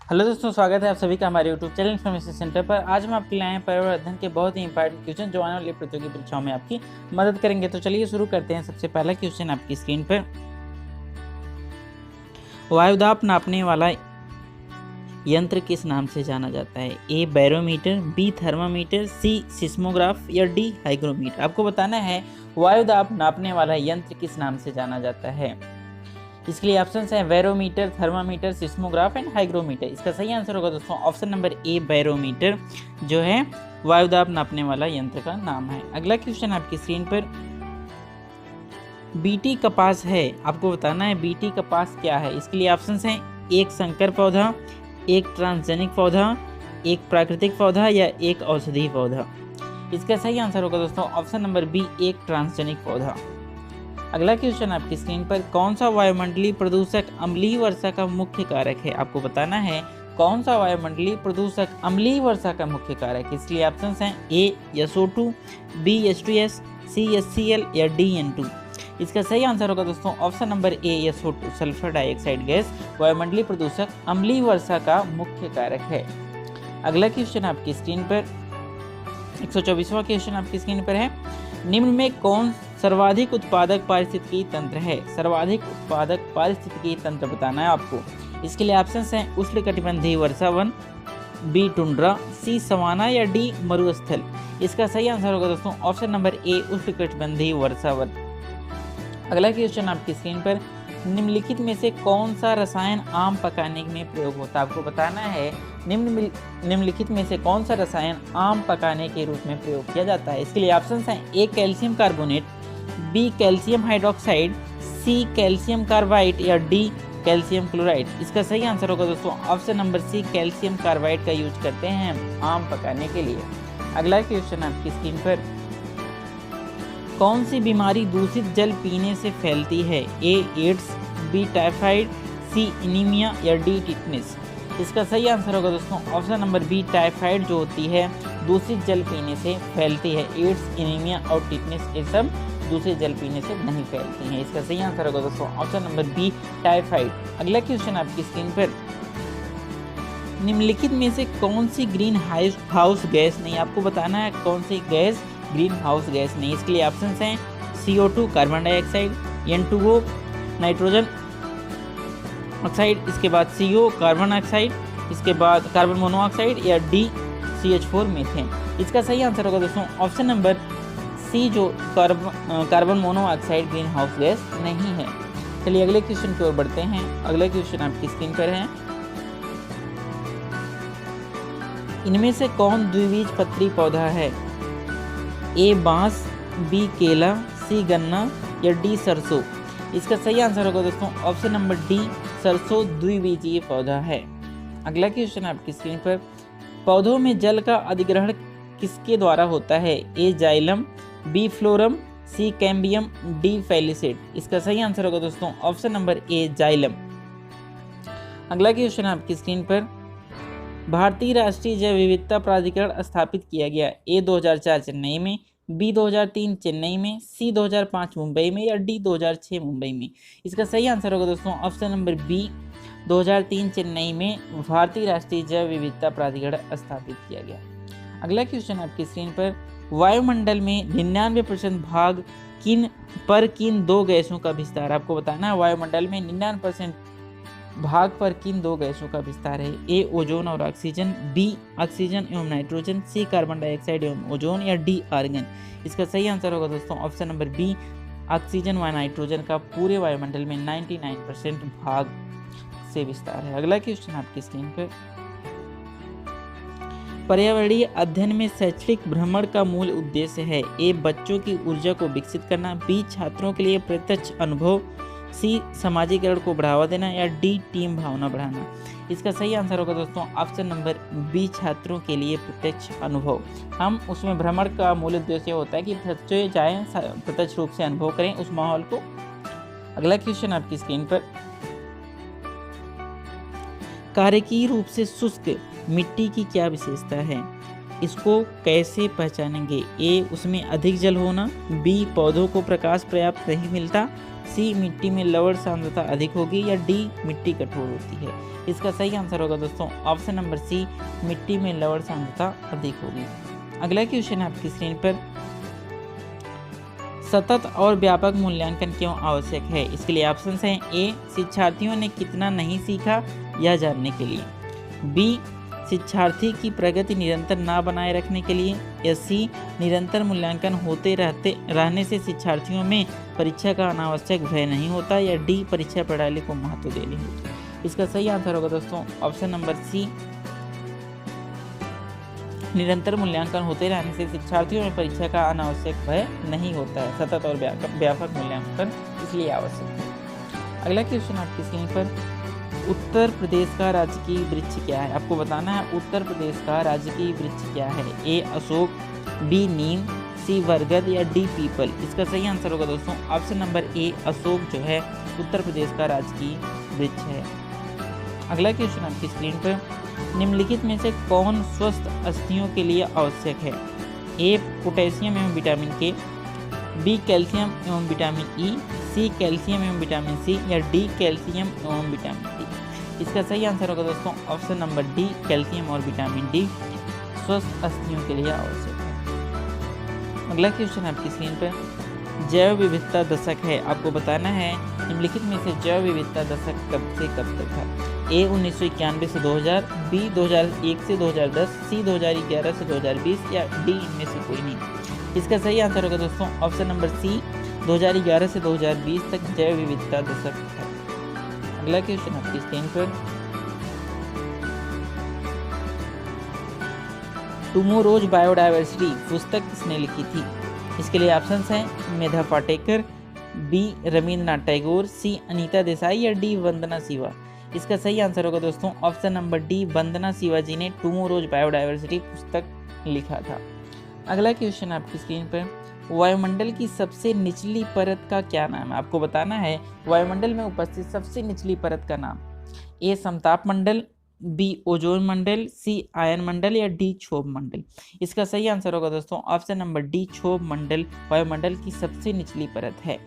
Hello दोस्तों, स्वागत है आप सभी का हमारे यूट्यूब चैनल इन्फॉर्मेशन सेंटर पर। आज हम आपके लिए आए हैं पर्यावरण अध्ययन के बहुत ही इंपॉर्टेंट क्वेश्चन जो आने वाली प्रतियोगी परीक्षाओं में आपकी मदद करेंगे। तो चलिए शुरू करते हैं। सबसे पहला क्वेश्चन आपकी स्क्रीन पर, वायुदाब नापने वाला यंत्र किस नाम से जाना जाता है? ए बैरोमीटर, बी थर्मामीटर, सी सिस्मोग्राफ या डी हाइग्रोमीटर। आपको बताना है वायुदाब नापने वाला यंत्र किस नाम से जाना जाता है। इसके लिए ऑप्शन है barometer, thermometer, seismograph and hygrometer. इसका सही आंसर होगा दोस्तों ऑप्शन नंबर ए बैरोमीटर, जो है वायुदाब नापने वाला यंत्र का नाम है। अगला क्वेश्चन आपकी स्क्रीन पर, बीटी कपास है। आपको बताना है बीटी कपास क्या है। इसके लिए ऑप्शन है एक संकर पौधा, एक ट्रांसजेनिक पौधा, एक प्राकृतिक पौधा या एक औषधीय पौधा। इसका सही आंसर होगा दोस्तों ऑप्शन नंबर बी, एक ट्रांसजेनिक पौधा। अगला क्वेश्चन आपकी स्क्रीन पर, कौन सा वायुमंडलीय प्रदूषक अम्लीय वर्षा का मुख्य कारक है? आपको बताना है कौन सा वायुमंडलीय प्रदूषक अम्लीय वर्षा का मुख्य कारक है। इसलिए ऑप्शन हैं ए SO2, बी H2S, सी HCl या डी N2। इसका सही आंसर होगा दोस्तों option number A SO2, sulphur dioxide gas वायुमंडलीय प्रदूषक अम्लीय वर्षा का मुख्य कारक है। अगला क्वेश्चन आपकी स्क्रीन पर, 124वां क्वेश्चन आपकी स्क्रीन पर है, निम्न में कौन सर्वाधिक उत्पादक पारिस्थितिकी तंत्र है? सर्वाधिक उत्पादक पारिस्थितिकी तंत्र बताना है आपको। इसके लिए ऑप्शंस हैं उष्णकटिबंधीय वर्षावन, बी टुंड्रा, सी सवाना या डी मरुस्थल। इसका सही आंसर होगा दोस्तों ऑप्शन नंबर ए, उष्णकटिबंधीय वर्षावन। अगला क्वेश्चन आपकी स्क्रीन पर, निम्नलिखित में से कौन सा रसायन आम पकाने में प्रयोग होता है? आपको बताना है निम्नलिखित में से कौन सा रसायन आम पकाने के रूप में प्रयोग किया जाता है। इसके लिए ऑप्शन हैं A calcium carbonate, B calcium hydroxide, C calcium carbide या डी कैल्शियम क्लोराइड। इसका सही आंसर होगा दोस्तों option number C, calcium carbide का यूज करते हैं हम आम पकाने के लिए। अगला क्वेश्चन आपकी स्क्रीन पर, कौन सी बीमारी दूषित जल पीने से फैलती है? ए एड्स, बी टाइफाइड, सी एनीमिया या डी टिटनेस। इसका सही आंसर होगा दोस्तों ऑप्शन नंबर बी, टाइफाइड जो होती है दूषित जल पीने से फैलती है। एड्स, एनीमिया और टिटनेस ये सब दूषित जल पीने से नहीं फैलती हैं। इसका सही आंसर होगा दोस्तों ऑप्शन नंबर बी, टाइफाइड। अगला क्वेश्चन आपकी स्क्रीन पर, निम्नलिखित में से कौन सी ग्रीन हाउस गैस नहीं? आपको बताना है कौन सी गैस ग्रीन हाउस गैस नहीं। इसके लिए ऑप्शन हैं CO2 carbon dioxide, N2O nitrogen oxide, इसके बाद CO कार्बन ऑक्साइड, इसके बाद कार्बन मोनोऑक्साइड या डी CH4 मीथेन। इसका सही आंसर होगा दोस्तों ऑप्शन नंबर सी, जो carbon monoxide green house gas नहीं है। चलिए अगले क्वेश्चन की ओर बढ़ते हैं। अगला क्वेश्चन आपकी स्क्रीन पर है, इनमें से कौन द्विबीजपत्री पौधा है? ए बांस, बी केला, सी गन्ना या डी सरसों। इसका सही आंसर होगा दोस्तों ऑप्शन नंबर डी, सरसों द्विबीजीय पौधा है। अगला क्वेश्चन आपकी स्क्रीन पर, पौधों में जल का अधिग्रहण किसके द्वारा होता है? ए जाइलम, बी फ्लोरम, सी कैम्बियम, डी फैलिसेट। इसका सही आंसर होगा दोस्तों ऑप्शन नंबर ए, जाइलम। अगला क्वेश्चन आपकी स्क्रीन पर, भारतीय राष्ट्रीय जैव विविधता प्राधिकरण स्थापित किया गया? ए 2004 चेन्नई में, बी 2003 चेन्नई में, सी 2005 मुंबई में या डी 2006 मुंबई में। इसका सही आंसर होगा दोस्तों ऑप्शन नंबर बी, 2003 चेन्नई में भारतीय राष्ट्रीय जैव विविधता प्राधिकरण स्थापित किया गया। अगला क्वेश्चन आपकी स्क्रीन पर, वायुमंडल में 99% भाग किन दो गैसों का विस्तार? आपको बताना है वायुमंडल में 99% भाग पर किन दो गैसों का विस्तार है? ए ओजोन और ऑक्सीजन, बी ऑक्सीजन एवं नाइट्रोजन, सी कार्बन डाइऑक्साइड एवं ओजोन या डी आर्गन। इसका सही आंसर होगा दोस्तों ऑप्शन नंबर बी, ऑक्सीजन व नाइट्रोजन का पूरे वायुमंडल में 99% भाग से विस्तार है। अगला क्वेश्चन आपकी स्क्रीन पर, पर्यावरणीय अध्ययन में शैक्षिक भ्रमण का मूल उद्देश्य है? ए बच्चों की ऊर्जा को विकसित करना, बी छात्रों के लिए प्रत्यक्ष अनुभव, सी समाजीकरण को बढ़ावा देना या डी टीम भावना बढ़ाना। इसका सही आंसर होगा दोस्तों ऑप्शन नंबर बी, छात्रों के लिए प्रत्यक्ष अनुभव। हम उसमें भ्रमण का मूल उद्देश्य होता है कि बच्चे जाएं, प्रत्यक्ष रूप से अनुभव करें उस माहौल को। अगला क्वेश्चन आपकी स्क्रीन पर, कार्यकीय रूप से शुष्क मिट्टी की क्या विशेषता है? इसको कैसे पहचानेंगे? ए उसमें अधिक जल होना, बी पौधों को प्रकाश पर्याप्त नहीं मिलता, सी मिट्टी में लवण सांद्रता अधिक होगी, या डी मिट्टी कठोर होती है। इसका सही आंसर होगा दोस्तों ऑप्शन नंबर सी, मिट्टी में लवण सांद्रता अधिक होगी। अगला क्वेश्चन है आपकी स्क्रीन पर, सतत और व्यापक मूल्यांकन क्यों आवश्यक है? इसके लिए ऑप्शन हैं ए, शिक्षार्थियों ने कितना नहीं सीखा यह जानने के लिए, बी, शिक्षार्थी की प्रगति निरंतर ना बनाए रखने के लिए, या सी, निरंतर मूल्यांकन होते रहने से शिक्षार्थियों में परीक्षा का अनावश्यक भय नहीं होता, या डी, परीक्षा प्रणाली को महत्व देनी होती। इसका सही आंसर होगा दोस्तों ऑप्शन नंबर सी, निरंतर मूल्यांकन होते रहने से शिक्षार्थियों में परीक्षा का अनावश्यक भय नहीं होता है। सतत और व्यापक मूल्यांकन इसलिए आवश्यक है। अगला क्वेश्चन आपकी स्क्रीन पर, उत्तर प्रदेश का राजकीय वृक्ष क्या है? आपको बताना है उत्तर प्रदेश का राजकीय वृक्ष क्या है। ए, अशोक, बी, नीम, सी, बरगद, या डी, पीपल। इसका सही आंसर होगा दोस्तों ऑप्शन नंबर ए, अशोक जो है उत्तर प्रदेश का राजकीय वृक्ष है। अगला क्वेश्चन आपकी स्क्रीन पर, निम्नलिखित में से कौन स्वस्थ अस्थियों के लिए आवश्यक है? ए, पोटेशियम एवं विटामिन के, बी, कैल्शियम एवं विटामिन ई, सी, कैल्शियम एवं विटामिन सी, या डी, कैल्शियम एवं विटामिन डी। इसका सही आंसर होगा दोस्तों ऑप्शन नंबर डी, कैल्शियम और विटामिन डी स्वस्थ अस्थियों के लिए आवश्यक है। अगला क्वेश्चन आपकी स्क्रीन पर, जैव विविधता दशक है। आपको बताना है निम्नलिखित में से जैव विविधता दशक कब से कब तक था? ए, 1991 से 2000, बी, 2001 से 2010, सी, 2011 से 2020, या डी, इनमें से कोई नहीं। इसका सही आंसर होगा दोस्तों ऑप्शन नंबर सी, 2011 से 2020 तक जैव विविधता दशक है। अगला क्वेश्चन आपकी स्क्रीन पर, टुमोरोज बायोडायवर्सिटी पुस्तक किसने लिखी थी? इसके लिए ऑप्शन हैं मेधा पाटेकर, बी, रविंद्रनाथ टैगोर, सी, अनीता देसाई, या डी, वंदना शिवा। इसका सही आंसर होगा दोस्तों ऑप्शन नंबर डी, वंदना शिवा जी ने टुमोरोज बायोडायवर्सिटी पुस्तक लिखा था। अगला क्वेश्चन आपकी स्क्रीन पर, वायुमंडल की सबसे निचली परत का क्या नाम है? आपको बताना है वायुमंडल में उपस्थित सबसे निचली परत का नाम। ए, समताप मंडल, बी, ओजोन मंडल, सी, आयन मंडल, या डी, क्षोभ मंडल। इसका सही आंसर होगा दोस्तों ऑप्शन नंबर डी, क्षोभ मंडल वायुमंडल की सबसे निचली परत है।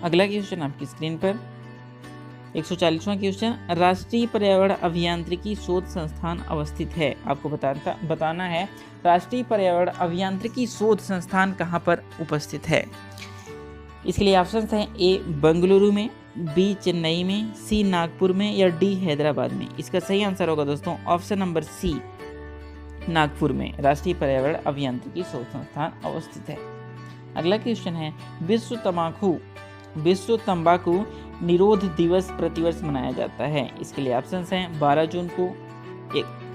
अगला क्वेश्चन आपकी स्क्रीन पर, 140वां क्वेश्चन, राष्ट्रीय पर्यावरण अभियांत्रिकी शोध संस्थान अवस्थित है। आपको बताना है राष्ट्रीय पर्यावरण अभियांत्रिकी शोध संस्थान कहाँ पर उपस्थित है। इसके लिए ऑप्शन हैं ए, बेंगलुरु में, बी, चेन्नई में, सी, नागपुर में, या डी, हैदराबाद में। इसका सही आंसर होगा दोस्तों ऑप्शन नंबर सी, नागपुर में राष्ट्रीय पर्यावरण अभियांत्रिकी शोध संस्थान अवस्थित है। अगला क्वेश्चन है, विश्व तंबाकू निरोध दिवस प्रतिवर्ष मनाया जाता है। इसके लिए ऑप्शन हैं 12 जून को,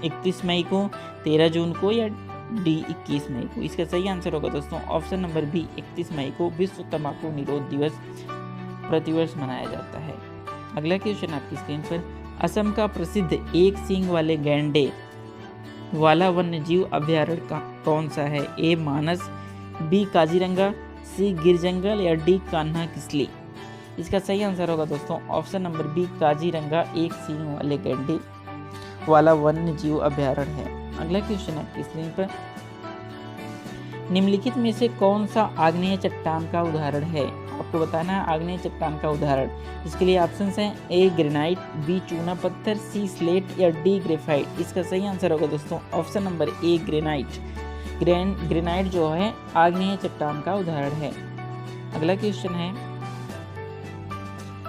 31 मई को, 13 जून को, या डी, 21 मई को। इसका सही आंसर होगा दोस्तों ऑप्शन नंबर बी, 31 मई को विश्व तंबाकू निरोध दिवस प्रतिवर्ष मनाया जाता है। अगला क्वेश्चन आपकी स्क्रीन पर, असम का प्रसिद्ध एक सींग वाले गैंडे वाला वन्य जीव अभ्यारण्य कौन सा है? ए, मानस, बी, काजीरंगा, सी, गिर जंगल, या डी, कान्हा किसली। इसका सही आंसर होगा दोस्तों ऑप्शन नंबर बी, काजीरंगा एक सींग वाले गैंडे वाला वन्य जीव अभ्यारण्य है। अगला क्वेश्चन है आपकी स्क्रीन पर, निम्नलिखित में से कौन सा आग्नेय चट्टान का उदाहरण है? आपको बताना है आग्नेय चट्टान का उदाहरण। इसके लिए ऑप्शन हैं ए, ग्रेनाइट, बी, चूना पत्थर, सी, स्लेट, या डी, ग्रेफाइट। इसका सही आंसर होगा दोस्तों option number A, granite. Granite जो है आग्नेय चट्टान का उदाहरण है। अगला क्वेश्चन है,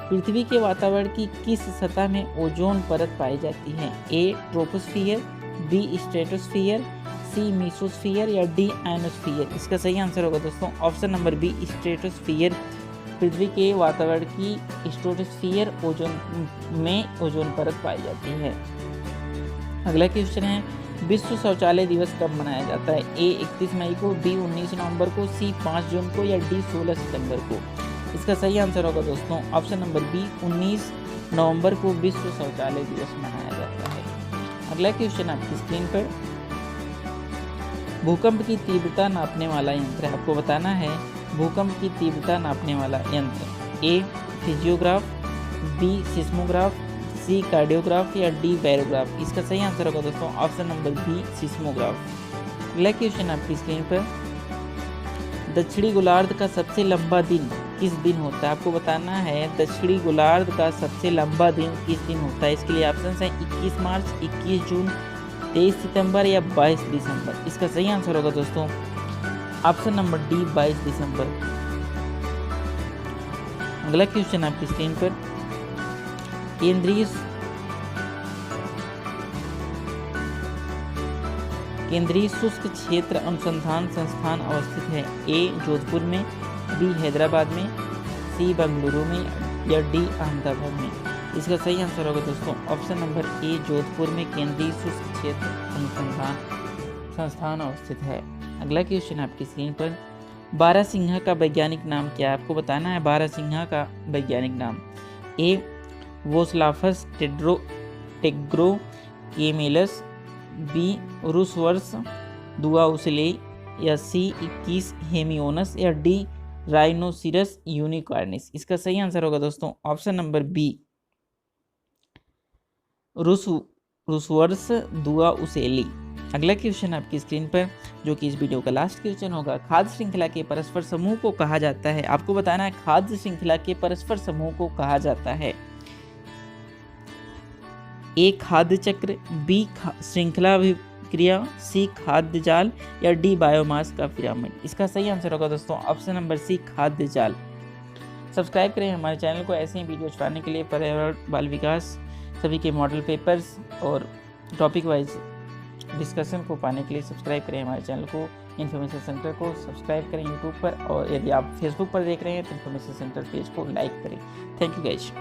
पृथ्वी के वातावरण की किस सतह में ओजोन परत पाई जाती है? ए, ट्रोपोस्फियर, बी, स्ट्रेटोस्फियर, सी, मीसोस्फियर, या डी, आयनोस्फियर। इसका सही आंसर होगा दोस्तों ऑप्शन नंबर बी, स्ट्रेटोस्फियर। पृथ्वी के वातावरण की स्ट्रेटोस्फियर में ओजोन परत पाई जाती है। अगला क्वेश्चन है, विश्व शौचालय दिवस कब मनाया जाता है? ए, 31 मई को, बी, 19 नवंबर को, सी, 5 जून को, या डी, 16 सितंबर को। इसका सही आंसर होगा दोस्तों ऑप्शन नंबर बी, 19 नवंबर को विश्व शौचालय दिवस मनाया जाता है। अगला क्वेश्चन आपकी स्क्रीन पर, भूकंप की तीव्रता नापने वाला यंत्र है। आपको बताना है भूकंप की तीव्रता नापने वाला यंत्र। ए, फिजियोग्राफ, बी, सिस्मोग्राफ, सी, कार्डियोग्राफ, या डी, बैरोग्राफ। इसका सही आंसर होगा दोस्तों ऑप्शन नंबर बी, सिस्मोग्राफ। अगला क्वेश्चन आपकी स्क्रीन पर, दक्षिणी गोलार्ध का सबसे लंबा दिन किस दिन होता है? आपको बताना है दक्षिणी गोलार्ध का सबसे लंबा दिन किस दिन होता है? इसके लिए ऑप्शन है 21 मार्च, 21 जून, 23 सितंबर या 22 दिसंबर। इसका सही आंसर होगा दोस्तों ऑप्शन नंबर डी 22 दिसंबर। अगला क्वेश्चन आपकी स्क्रीन पर, केंद्रीय शुष्क क्षेत्र अनुसंधान संस्थान अवस्थित है? ए जोधपुर में, बी हैदराबाद में, सी बेंगलुरु में या डी अहमदाबाद में। इसका सही आंसर होगा दोस्तों ऑप्शन नंबर ए जोधपुर में केंद्रीय शुष्क क्षेत्र अनुसंधान संस्थान अवस्थित है। अगला क्वेश्चन आपकी स्क्रीन पर, बारहसिंहा का वैज्ञानिक नाम क्या है? आपको बताना है बारहसिंहा का वैज्ञानिक नाम। ए वोस्लाफस टेग्रोकेमेलस, बी रूसवर्स दुआउसले या सी 21 हेमियोनस या डी राइनोसिरस यूनिकॉर्निस। इसका सही आंसर होगा दोस्तों ऑप्शन नंबर बी रूसवर्स दुआउसेली। अगला क्वेश्चन आपकी स्क्रीन पर, जो कि इस वीडियो का लास्ट क्वेश्चन होगा, खाद्य श्रृंखला के परस्पर समूह को कहा जाता है? आपको बताना है खाद्य श्रृंखला के परस्पर समूह को कहा जाता है? ए खाद्य चक्र, बी श्रृंखला अभिक्रिया, सी खाद्य जाल या डी बायोमास का पिरामिड। इसका सही आंसर होगा दोस्तों ऑप्शन नंबर सी खाद्य जाल। सब्सक्राइब करें हमारे चैनल को ऐसे ही वीडियो पाने के लिए। पर्यावरण, बाल विकास, सभी के मॉडल पेपर्स और टॉपिक वाइज डिस्कशन को पाने के लिए सब्सक्राइब करें हमारे चैनल को। इन्फॉर्मेशन सेंटर को सब्सक्राइब करें यूट्यूब पर, और यदि आप फेसबुक पर देख रहे हैं तो इन्फॉर्मेशन सेंटर पेज को लाइक करें। Thank you guys.